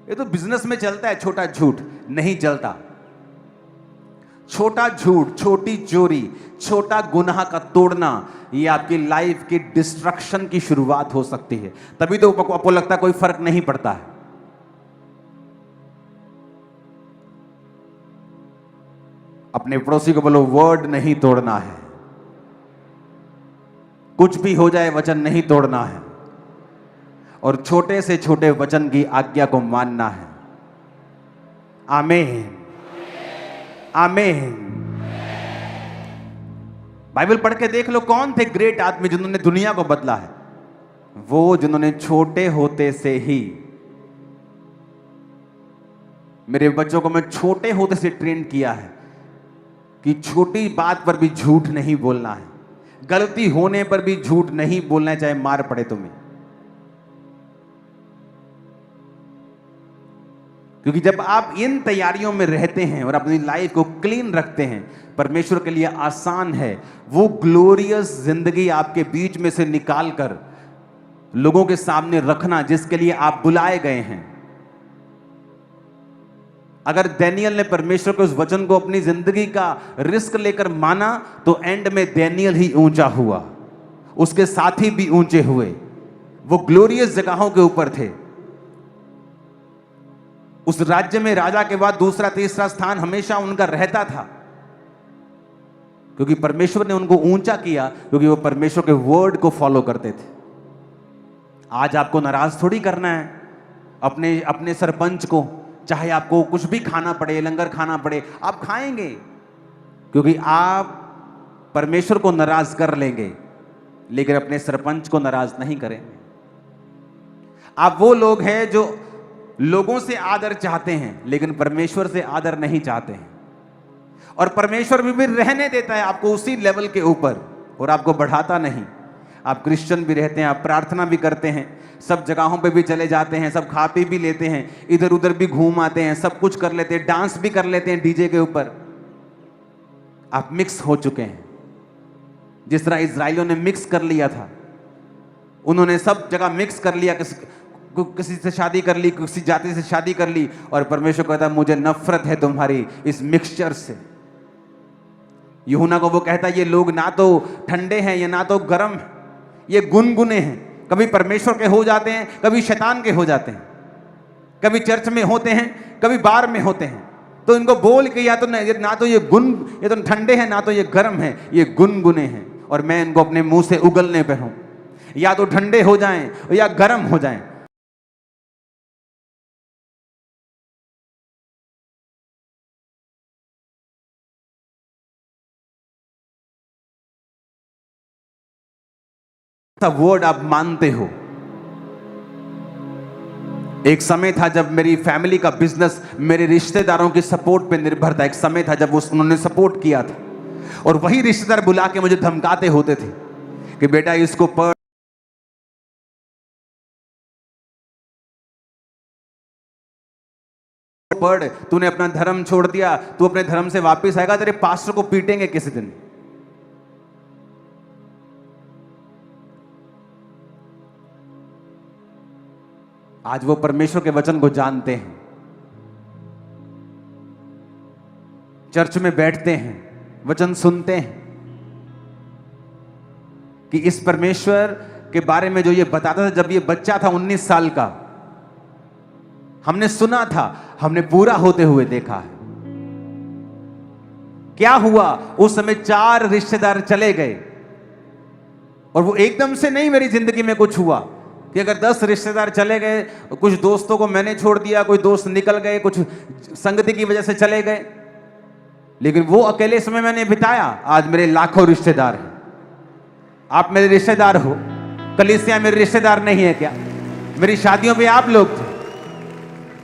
ये तो बिजनेस में चलता है, छोटा झूठ नहीं चलता। छोटा झूठ, छोटी चोरी, छोटा गुनाह का तोड़ना, ये आपकी लाइफ की डिस्ट्रक्शन की शुरुआत हो सकती है। तभी तो आपको लगता है कोई फर्क नहीं पड़ता है। अपने पड़ोसी को बोलो, वर्ड नहीं तोड़ना है, कुछ भी हो जाए वचन नहीं तोड़ना है, और छोटे से छोटे वचन की आज्ञा को मानना है। आमीन, आमीन। बाइबल पढ़ के देख लो, कौन थे ग्रेट आदमी जिन्होंने दुनिया को बदला है? वो जिन्होंने छोटे होते से ही, मेरे बच्चों को मैं छोटे होते से ट्रेन किया है कि छोटी बात पर भी झूठ नहीं बोलना है, गलती होने पर भी झूठ नहीं बोलना है, चाहे मार पड़े तुम्हें। क्योंकि जब आप इन तैयारियों में रहते हैं और अपनी लाइफ को क्लीन रखते हैं, परमेश्वर के लिए आसान है वो ग्लोरियस जिंदगी आपके बीच में से निकालकर लोगों के सामने रखना जिसके लिए आप बुलाए गए हैं। अगर डैनियल ने परमेश्वर के उस वचन को अपनी जिंदगी का रिस्क लेकर माना तो एंड में डैनियल ही ऊंचा हुआ, उसके साथी भी ऊंचे हुए, वो ग्लोरियस जगहों के ऊपर थे। उस राज्य में राजा के बाद दूसरा तीसरा स्थान हमेशा उनका रहता था, क्योंकि परमेश्वर ने उनको ऊंचा किया, क्योंकि वो परमेश्वर के वर्ड को फॉलो करते थे। आज आपको नाराज थोड़ी करना है अपने अपने सरपंच को, चाहे आपको कुछ भी खाना पड़े, लंगर खाना पड़े, आप खाएंगे, क्योंकि आप परमेश्वर को नाराज कर लेंगे लेकिन अपने सरपंच को नाराज नहीं करेंगे। आप वो लोग हैं जो लोगों से आदर चाहते हैं लेकिन परमेश्वर से आदर नहीं चाहते हैं, और परमेश्वर भी रहने देता है आपको उसी लेवल के ऊपर और आपको बढ़ाता नहीं। आप क्रिश्चियन भी रहते हैं, आप प्रार्थना भी करते हैं, सब जगहों पे भी चले जाते हैं, सब खा पी भी लेते हैं, इधर उधर भी घूम आते हैं, सब कुछ कर लेते हैं, डांस भी कर लेते हैं डीजे के ऊपर। आप मिक्स हो चुके हैं, जिस तरह इजराइलियों ने मिक्स कर लिया था। उन्होंने सब जगह मिक्स कर लिया, किसी से शादी कर ली, किसी जाति से शादी कर ली, और परमेश्वर कहता है मुझे नफरत है तुम्हारी इस मिक्सचर से। यूहन्ना को वो कहता है ये लोग ना तो ठंडे हैं या ना तो गर्म, ये गुनगुने हैं, कभी परमेश्वर के हो जाते हैं, कभी शैतान के हो जाते हैं, कभी चर्च में होते हैं, कभी बार में होते हैं। तो इनको बोल के या तो ना तो ये तो ठंडे हैं ना तो ये गर्म है, ये गुनगुने हैं, और मैं इनको अपने मुंह से उगलने पे हूं, या तो ठंडे हो जाएं या गर्म हो जाएं। वर्ड आप मानते हो। एक समय था जब मेरी फैमिली का बिजनेस मेरे रिश्तेदारों की सपोर्ट पे निर्भर था। एक समय था जब उन्होंने सपोर्ट किया था, और वही रिश्तेदार बुला के मुझे धमकाते होते थे कि बेटा इसको पढ़, तूने अपना धर्म छोड़ दिया, तू अपने धर्म से वापस आएगा, तेरे पास्टर को पीटेंगे किसी दिन। आज वो परमेश्वर के वचन को जानते हैं, चर्च में बैठते हैं, वचन सुनते हैं कि इस परमेश्वर के बारे में जो ये बताता था। जब ये बच्चा था 19 साल का, हमने सुना था, हमने पूरा होते हुए देखा है। क्या हुआ उस समय? 4 रिश्तेदार चले गए, और वो एकदम से नहीं मेरी जिंदगी में कुछ हुआ कि अगर 10 रिश्तेदार चले गए, कुछ दोस्तों को मैंने छोड़ दिया, कुछ दोस्त निकल गए, कुछ संगति की वजह से चले गए, लेकिन वो अकेले समय मैंने बिताया। आज मेरे लाखों रिश्तेदार हैं। आप मेरे रिश्तेदार हो, कलीसिया मेरे रिश्तेदार नहीं है क्या? मेरी शादियों में आप लोग थे,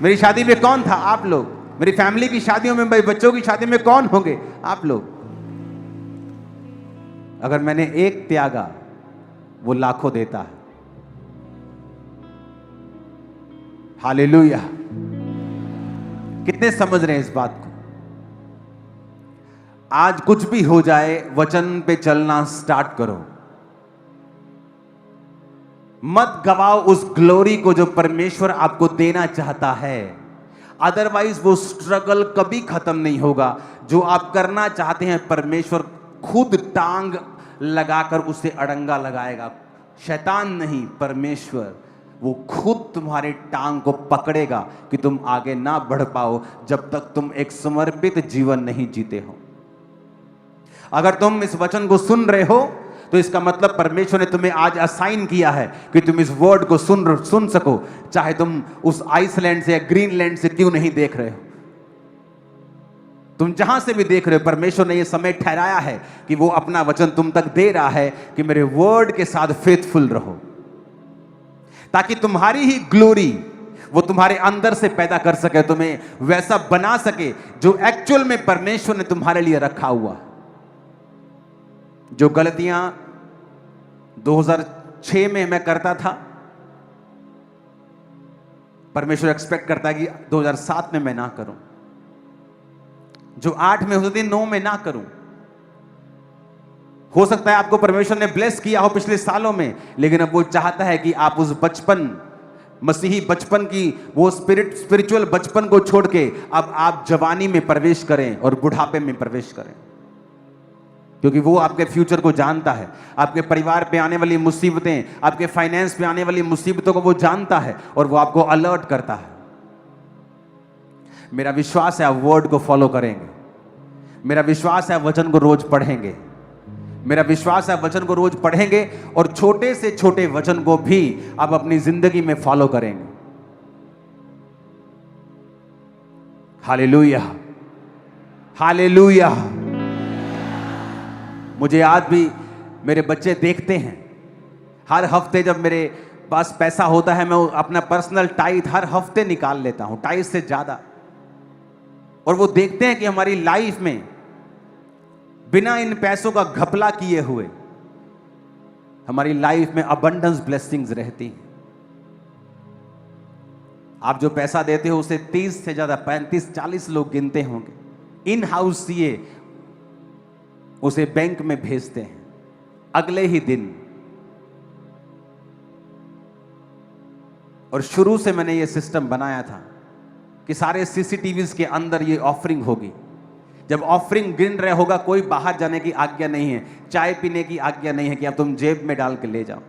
मेरी शादी में कौन था? आप लोग। मेरी फैमिली की शादियों में, मेरे बच्चों की शादी में कौन होंगे? आप लोग। अगर मैंने एक त्यागा, वो लाखों देता है। हालेलुया। कितने समझ रहे हैं इस बात को? आज कुछ भी हो जाए, वचन पे चलना स्टार्ट करो। मत गवाओ उस ग्लोरी को जो परमेश्वर आपको देना चाहता है। अदरवाइज वो स्ट्रगल कभी खत्म नहीं होगा। जो आप करना चाहते हैं, परमेश्वर खुद टांग लगाकर उसे अड़ंगा लगाएगा। शैतान नहीं, परमेश्वर वो खुद तुम्हारे टांग को पकड़ेगा कि तुम आगे ना बढ़ पाओ जब तक तुम एक समर्पित जीवन नहीं जीते हो। अगर तुम इस वचन को सुन रहे हो तो इसका मतलब परमेश्वर ने तुम्हें आज असाइन किया है कि तुम इस वर्ड को सुन सको, चाहे तुम उस आइसलैंड से या ग्रीनलैंड से क्यों नहीं देख रहे हो। तुम जहां से भी देख रहे हो, परमेश्वर ने यह समय ठहराया है कि वो अपना वचन तुम तक दे रहा है कि मेरे वर्ड के साथ फेथफुल रहो, ताकि तुम्हारी ही ग्लोरी वो तुम्हारे अंदर से पैदा कर सके, तुम्हें वैसा बना सके जो एक्चुअल में परमेश्वर ने तुम्हारे लिए रखा हुआ। जो गलतियां 2006 में मैं करता था, परमेश्वर एक्सपेक्ट करता है कि 2007 में मैं ना करूं। जो 8 में होती थी, 9 में ना करूं। हो सकता है आपको परमेश्वर ने ब्लेस किया हो पिछले सालों में, लेकिन अब वो चाहता है कि आप उस बचपन, मसीही बचपन की वो स्पिरिचुअल बचपन को छोड़ के अब आप जवानी में प्रवेश करें और बुढ़ापे में प्रवेश करें, क्योंकि वो आपके फ्यूचर को जानता है। आपके परिवार पे आने वाली मुसीबतें, आपके फाइनेंस पे आने वाली मुसीबतों को वो जानता है और वो आपको अलर्ट करता है। मेरा विश्वास है आप वर्ड को फॉलो करेंगे। मेरा विश्वास है वचन को रोज पढ़ेंगे। मेरा विश्वास है वचन को रोज पढ़ेंगे और छोटे से छोटे वचन को भी आप अपनी जिंदगी में फॉलो करेंगे। Hallelujah, hallelujah. मुझे आज भी मेरे बच्चे देखते हैं। हर हफ्ते जब मेरे पास पैसा होता है, मैं अपना पर्सनल टाइथ हर हफ्ते निकाल लेता हूं, टाइथ से ज्यादा। और वो देखते हैं कि हमारी लाइफ में बिना इन पैसों का घपला किए हुए हमारी लाइफ में अबंडेंस ब्लेसिंग्स रहती हैं। आप जो पैसा देते हो उसे 30 से ज्यादा 35-40 लोग गिनते होंगे। इन हाउस सीए उसे बैंक में भेजते हैं अगले ही दिन। और शुरू से मैंने ये सिस्टम बनाया था कि सारे सीसीटीवीज के अंदर ये ऑफरिंग होगी। जब ऑफरिंग गिन रहे होगा, कोई बाहर जाने की आज्ञा नहीं है, चाय पीने की आज्ञा नहीं है कि अब तुम जेब में डाल के ले जाओ।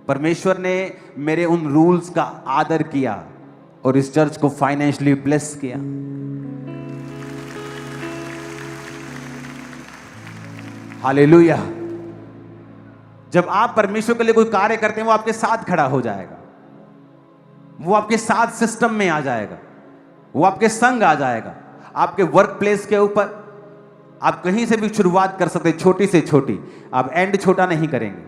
परमेश्वर ने मेरे उन रूल्स का आदर किया और इस चर्च को फाइनेंशियली ब्लेस किया। हालेलुया। जब आप परमेश्वर के लिए कोई कार्य करते हैं, वो आपके साथ खड़ा हो जाएगा, वो आपके साथ सिस्टम में आ जाएगा, वो आपके संग आ जाएगा। आपके वर्क प्लेस के ऊपर आप कहीं से भी शुरुआत कर सकते हैं, छोटी से छोटी। आप एंड छोटा नहीं करेंगे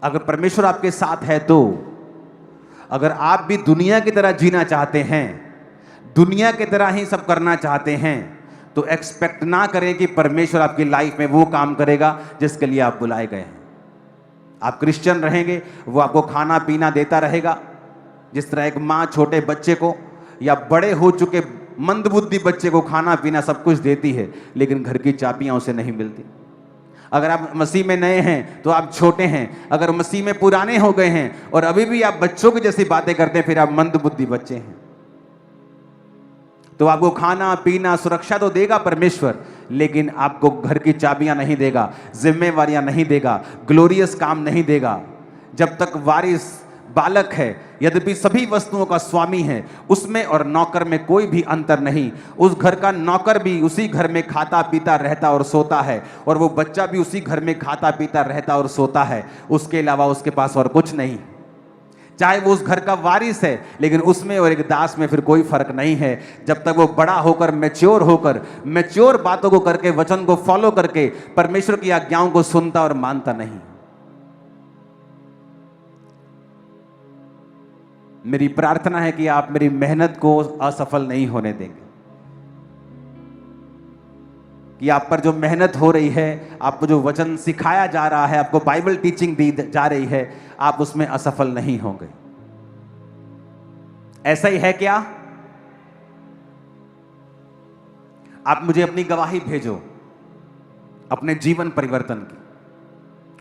अगर परमेश्वर आपके साथ है तो। अगर आप भी दुनिया की तरह जीना चाहते हैं, दुनिया की तरह ही सब करना चाहते हैं, तो एक्सपेक्ट ना करें कि परमेश्वर आपकी लाइफ में वो काम करेगा जिसके लिए आप बुलाए गए हैं। आप क्रिश्चियन रहेंगे, वो आपको खाना पीना देता रहेगा, जिस तरह एक माँ छोटे बच्चे को या बड़े हो चुके मंदबुद्धि बच्चे को खाना पीना सब कुछ देती है, लेकिन घर की चाबियां उसे नहीं मिलती। अगर आप मसीह में नए हैं तो आप छोटे हैं, अगर मसीह में पुराने हो गए हैं और अभी भी आप बच्चों की जैसी बातें करते हैं, फिर आप मंदबुद्धि बच्चे हैं। तो आपको खाना पीना सुरक्षा तो देगा परमेश्वर, लेकिन आपको घर की चाबियां नहीं देगा, जिम्मेवारियां नहीं देगा, ग्लोरियस काम नहीं देगा। जब तक वारिस बालक है, यद्यपि सभी वस्तुओं का स्वामी है, उसमें और नौकर में कोई भी अंतर नहीं। उस घर का नौकर भी उसी घर में खाता पीता रहता और सोता है, और वो बच्चा भी उसी घर में खाता पीता रहता और सोता है। उसके अलावा उसके पास और कुछ नहीं। चाहे वो उस घर का वारिस है, लेकिन उसमें और एक दास में फिर कोई फर्क नहीं है, जब तक वो बड़ा होकर मैच्योर बातों को करके, वचन को फॉलो करके परमेश्वर की आज्ञाओं को सुनता और मानता नहीं। मेरी प्रार्थना है कि आप मेरी मेहनत को असफल नहीं होने देंगे। कि आप पर जो मेहनत हो रही है, आपको जो वचन सिखाया जा रहा है, आपको बाइबल टीचिंग दी जा रही है, आप उसमें असफल नहीं होंगे। ऐसा ही है क्या? आप मुझे अपनी गवाही भेजो अपने जीवन परिवर्तन की,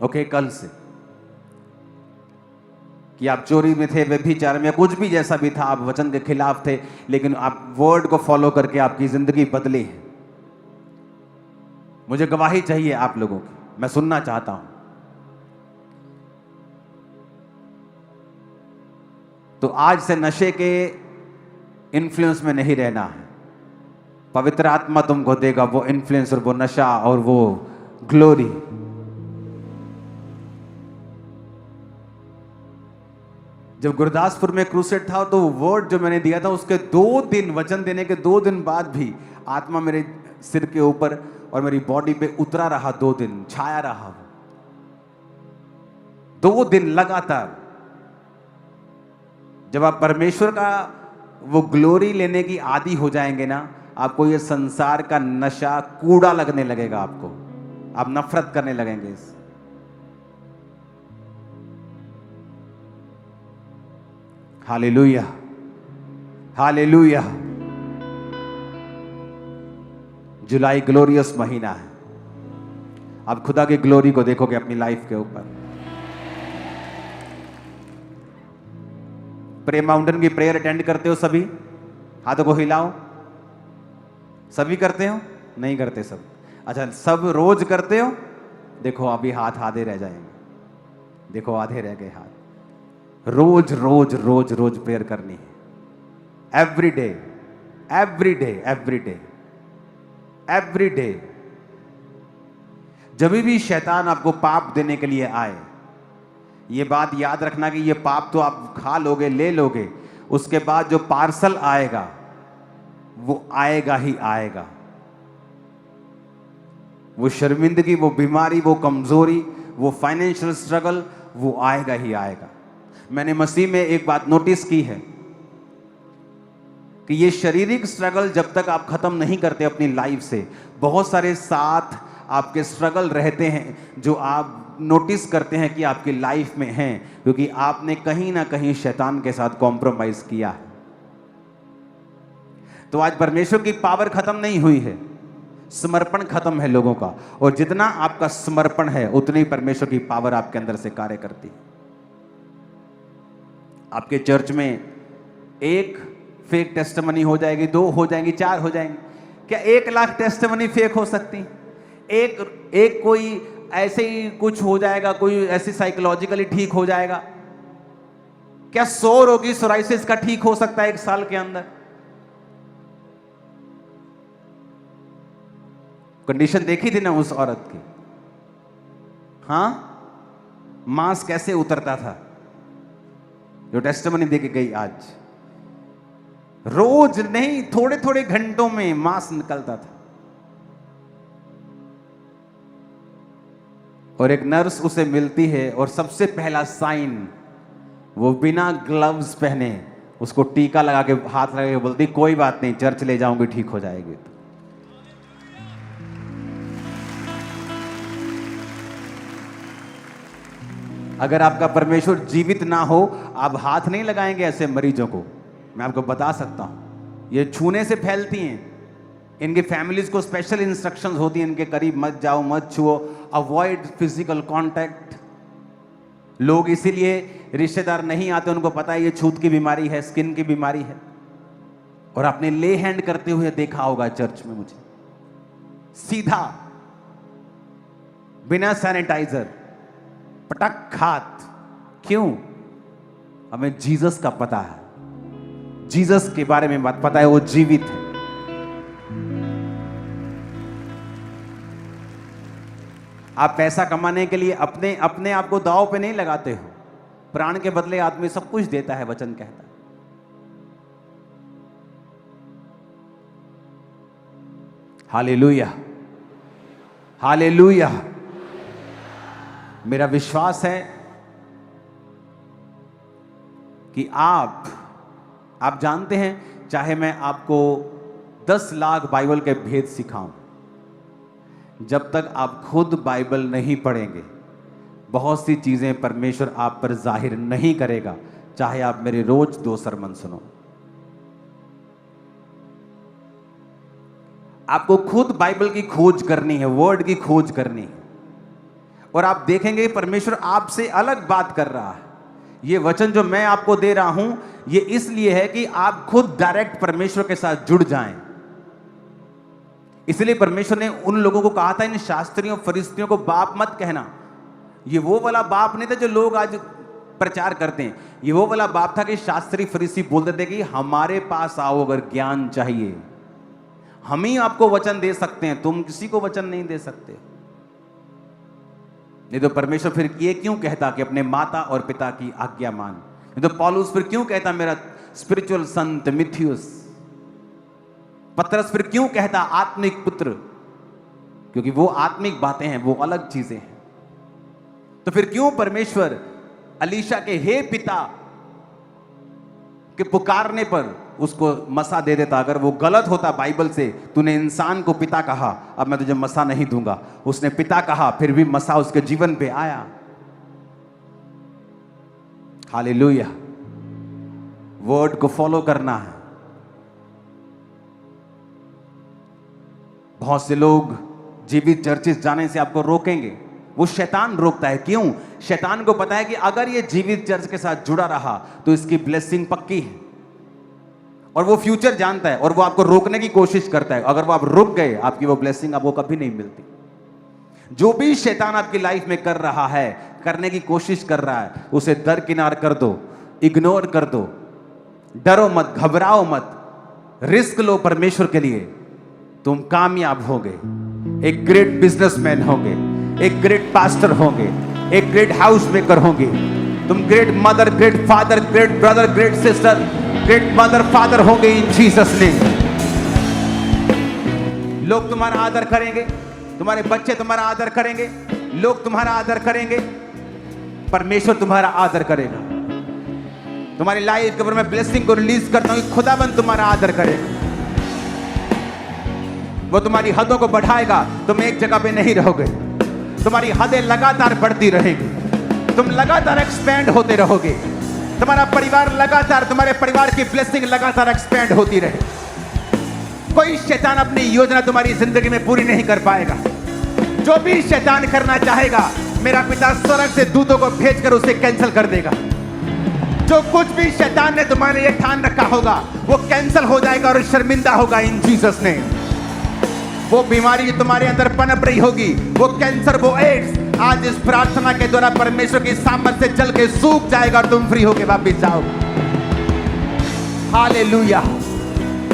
ओके, कल से, कि आप चोरी में थे, व्यभिचार में, कुछ भी जैसा भी था, आप वचन के खिलाफ थे, लेकिन आप वर्ड को फॉलो करके आपकी जिंदगी बदली है। मुझे गवाही चाहिए आप लोगों की, मैं सुनना चाहता हूं। तो आज से नशे के इन्फ्लुएंस में नहीं रहना है। पवित्र आत्मा तुमको देगा वो इन्फ्लुएंस और वो नशा और वो ग्लोरी। जब गुरदासपुर में क्रूसेड था तो वर्ड जो मैंने दिया था उसके 2 दिन, वचन देने के 2 दिन बाद भी आत्मा मेरे सिर के ऊपर और मेरी बॉडी पे उतरा रहा, 2 दिन छाया रहा, 2 दिन लगातार। जब आप परमेश्वर का वो ग्लोरी लेने की आदी हो जाएंगे ना, आपको ये संसार का नशा कूड़ा लगने लगेगा, आपको आप नफरत करने लगेंगे इस। Hallelujah, hallelujah. जुलाई ग्लोरियस महीना है। आप खुदा की ग्लोरी को देखोगे अपनी लाइफ के ऊपर। प्रे माउंटेन की प्रेयर अटेंड करते हो सभी? हाथों को हिलाओ। सभी करते हो? नहीं करते सब? अच्छा, सब रोज करते हो? देखो अभी हाथ आधे रह जाएंगे, देखो आधे रह गए हाथ। रोज रोज रोज रोज प्रेयर करनी है, every day, every day, every day, every day. जब भी शैतान आपको पाप देने के लिए आए, ये बात याद रखना कि ये पाप तो आप खा लोगे, ले लोगे, उसके बाद जो पार्सल आएगा वो आएगा ही आएगा। वो शर्मिंदगी, वो बीमारी, वो कमजोरी, वो फाइनेंशियल स्ट्रगल, वो आएगा ही आएगा। मैंने मसीह में एक बात नोटिस की है कि ये शारीरिक स्ट्रगल जब तक आप खत्म नहीं करते अपनी लाइफ से, बहुत सारे साथ आपके स्ट्रगल रहते हैं जो आप नोटिस करते हैं कि आपकी लाइफ में हैं, क्योंकि आपने कहीं ना कहीं शैतान के साथ कॉम्प्रोमाइज किया है। तो आज परमेश्वर की पावर खत्म नहीं हुई है, समर्पण खत्म है लोगों का, और जितना आपका समर्पण है उतनी परमेश्वर की पावर आपके अंदर से कार्य करती है। आपके चर्च में 1 फेक टेस्टिमनी हो जाएगी, 2 हो जाएंगी, 4 हो जाएंगी। क्या 1 लाख टेस्टिमनी फेक हो सकती? एक कोई ऐसे ही कुछ हो जाएगा, कोई ऐसे साइकोलॉजिकली ठीक हो जाएगा? क्या 100 रोगी सोराइसिस का ठीक हो सकता है 1 साल के अंदर? कंडीशन देखी थी ना उस औरत की, हां, मांस कैसे उतरता था, जो टेस्टिमनी देके गई आज। रोज नहीं, थोड़े थोड़े घंटों में मांस निकलता था। और एक नर्स उसे मिलती है और सबसे पहला साइन, वो बिना ग्लव्स पहने उसको टीका लगा के, हाथ लगा के बोलती, कोई बात नहीं, चर्च ले जाऊंगी, ठीक हो जाएगी। अगर आपका परमेश्वर जीवित ना हो, आप हाथ नहीं लगाएंगे ऐसे मरीजों को, मैं आपको बता सकता हूं। ये छूने से फैलती हैं। इनके फैमिलीज को स्पेशल इंस्ट्रक्शंस होती हैं, इनके करीब मत जाओ, मत छुओ, अवॉइड फिजिकल कांटेक्ट। लोग इसीलिए रिश्तेदार नहीं आते, उनको पता है ये छूत की बीमारी है, स्किन की बीमारी है। और आपने ले हैंड करते हुए देखा होगा चर्च में मुझे, सीधा बिना सैनिटाइजर, पटक हाथ। क्यों? हमें जीसस का पता है, जीसस के बारे में बात पता है, वो जीवित है। आप पैसा कमाने के लिए अपने आप को दांव पे नहीं लगाते हो। प्राण के बदले आदमी सब कुछ देता है, वचन कहता है। Hallelujah, hallelujah. मेरा विश्वास है कि आप जानते हैं, चाहे मैं आपको 10 लाख बाइबल के भेद सिखाऊं, जब तक आप खुद बाइबल नहीं पढ़ेंगे, बहुत सी चीजें परमेश्वर आप पर जाहिर नहीं करेगा, चाहे आप मेरे रोज 2 सरमन सुनो। आपको खुद बाइबल की खोज करनी है, वर्ड की खोज करनी है, और आप देखेंगे परमेश्वर आपसे अलग बात कर रहा है। ये वचन जो मैं आपको दे रहा हूं, ये इसलिए है कि आप खुद डायरेक्ट परमेश्वर के साथ जुड़ जाएं। इसलिए परमेश्वर ने उन लोगों को कहा था, इन शास्त्रियों फरिस्तियों को बाप मत कहना। ये वो वाला बाप नहीं था जो लोग आज प्रचार करते हैं। ये वो वाला बाप था कि शास्त्री फरीसी बोलते थे कि हमारे पास आओ अगर ज्ञान चाहिए, हम ही आपको वचन दे सकते हैं, तुम किसी को वचन नहीं दे सकते। नहीं तो परमेश्वर फिर ये क्यों कहता कि अपने माता और पिता की आज्ञा मान? नहीं तो पौलुस फिर क्यों कहता मेरा स्पिरिचुअल सन तिमुथियुस? पतरस फिर क्यों कहता आत्मिक पुत्र? क्योंकि वो आत्मिक बातें हैं, वो अलग चीजें हैं। तो फिर क्यों परमेश्वर अलीशा के हे पिता के पुकारने पर उसको मसा दे देता? अगर वो गलत होता बाइबल से, तूने इंसान को पिता कहा, अब मैं तुझे मसा नहीं दूंगा। उसने पिता कहा, फिर भी मसा उसके जीवन पे आया। हालेलुया। वर्ड को फॉलो करना है। बहुत से लोग जीवित चर्चिस जाने से आपको रोकेंगे, वो शैतान रोकता है। क्यों? शैतान को पता है कि अगर ये जीवित चर्च के साथ जुड़ा रहा तो इसकी ब्लेसिंग पक्की है, और वो फ्यूचर जानता है, और वो आपको रोकने की कोशिश करता है। अगर वो आप रुक गए, आपकी वो ब्लेसिंग आपको कभी नहीं मिलती। जो भी शैतान आपकी लाइफ में कर रहा है, करने की कोशिश कर रहा है, उसे दरकिनार कर दो, इग्नोर कर दो। डरो मत, घबराओ मत, रिस्क लो परमेश्वर के लिए। तुम कामयाब होगे, एक ग्रेट बिजनेसमैन होगे, एक ग्रेट पास्टर होंगे, एक ग्रेट हाउस मेकर होंगे। तुम great mother, great father, great brother, great sister, great mother father होंगे इन जीसस नेम। लोग तुम्हारा आदर करेंगे, तुम्हारे बच्चे तुम्हारा आदर करेंगे, लोग तुम्हारा आदर करेंगे, परमेश्वर तुम्हारा आदर करेगा। तुम्हारी लाइफ के ऊपर मैं ब्लेसिंग को रिलीज करता हूं, खुदाबंद तुम्हारा आदर करेगा। वो तुम्हारी हदों को बढ़ाएगा, तुम एक जगह पे नहीं रहोगे। तुम्हारी हदें लगातार बढ़ती रहेगी, तुम लगातार एक्सपेंड होते रहोगे। तुम्हारा परिवार लगातार, तुम्हारे परिवार की ब्लेसिंग लगातार एक्सपेंड होती रहे। कोई शैतान अपनी योजना तुम्हारी जिंदगी में पूरी नहीं कर पाएगा। जो भी शैतान करना चाहेगा, मेरा पिता स्वर्ग से दूतों को भेजकर उसे कैंसिल कर देगा। जो कुछ भी शैतान ने तुम्हारे लिए ठान रखा होगा, वो कैंसिल हो जाएगा और शर्मिंदा होगा इन जीसस ने। वो बीमारी जो तुम्हारे अंदर पनप रही होगी, वो कैंसर, वो एड्स, आज इस प्रार्थना के द्वारा परमेश्वर की सामर्थ से जल के सूख जाएगा और तुम फ्री होके वापस जाओगे। हालेलुया।